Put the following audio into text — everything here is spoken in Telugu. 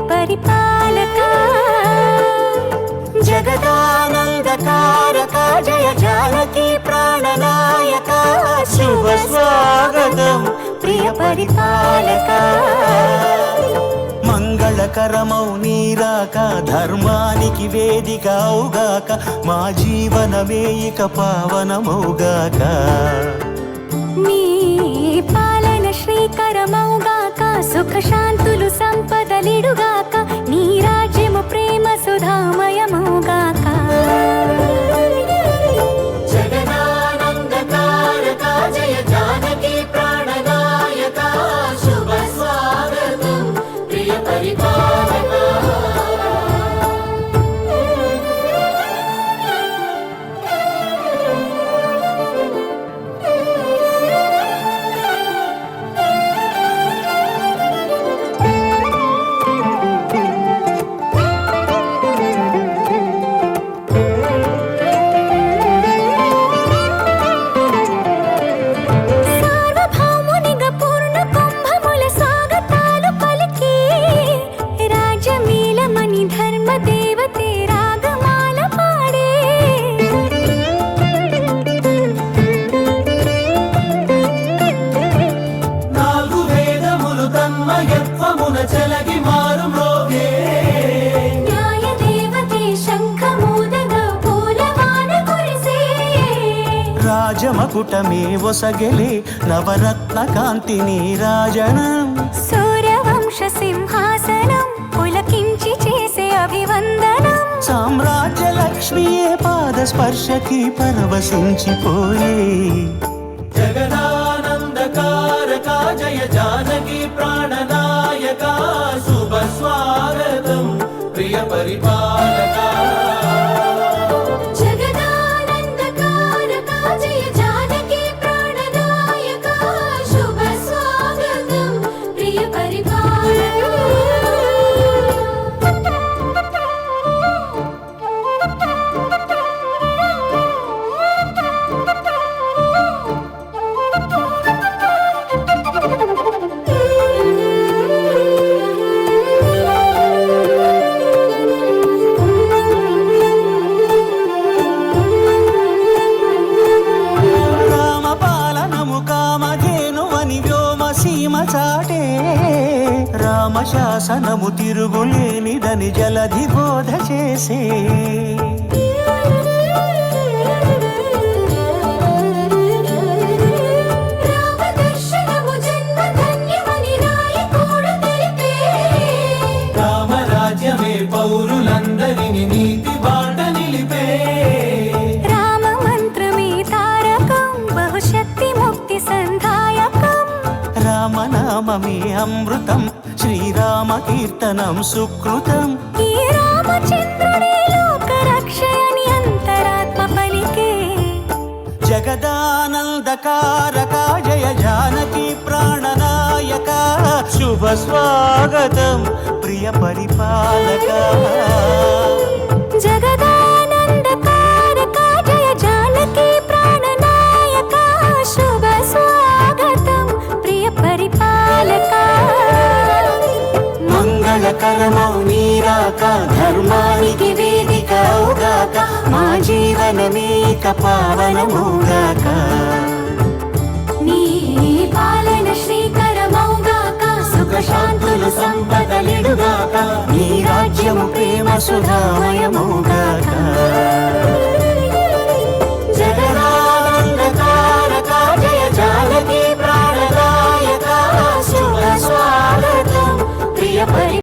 పరిపాలక జగదానందకారక జయ జానకి ప్రాణనాయక శుభ స్వాగతం ప్రియ పరిపాలక మంగళకరమౌ నీరాక ధర్మానికి వేదిక అవుగాక మా జీవనమే ఇక పావనమౌగాక నీ పాలన శ్రీకరమౌగాక సుఖ శాంతులు సంపదలిడుగాక నీ రాజ్యము ప్రేమ సుధామయమౌగాక జగదానందకారక జయ జానకి ప్రాణనాయక శుభ స్వాగతం ప్రియ పరిపాలక రాజమకుటమే ఒసగెలే నవరత్న కాంతి నీరాజనం సూర్యవంశ సింహాసనం పులకించి చేసే అభివందనం సామ్రాజ్య లక్ష్మియే పాద స్పర్శకి పరవశించిపోయే జగదానందకారక జయ జానకి ప్రాణనాయక శుభ స్వాగతం ప్రియ పరిపాలక రామశాసనము తిరుగులేనిదని జలధి బోధ చేసే రామరాజ్యమే పౌరులందరిని నీతి బాట నిలిపే రామ మంత్రమే తారకం బహుశక్తి ముక్తి సంధాయకం రామనామమే అమృతం శ్రీరామ కీర్తనం సుకృతం ఈ రామచంద్రుడే లోక రక్షయని అంతరాత్మ పలికే జగదానందకారక జయ జానకి ప్రాణనాయక శుభ స్వాగతం ప్రియ పరిపాలక జగదానందకారక జయ జానకి ప్రాణనాయక శుభ స్వాగతం ప్రియ పరిపాలక మంగళకరమౌ నీరాక ధర్మానికి వేదిక అవుగాక మా జీవనమే ఇక పావనమౌగాక నీ పాలన శ్రీకరమౌగాక సుఖ శాంతులు సంపదలిడుగాక నీ రాజ్యము ప్రేమ సుధామయమౌగాక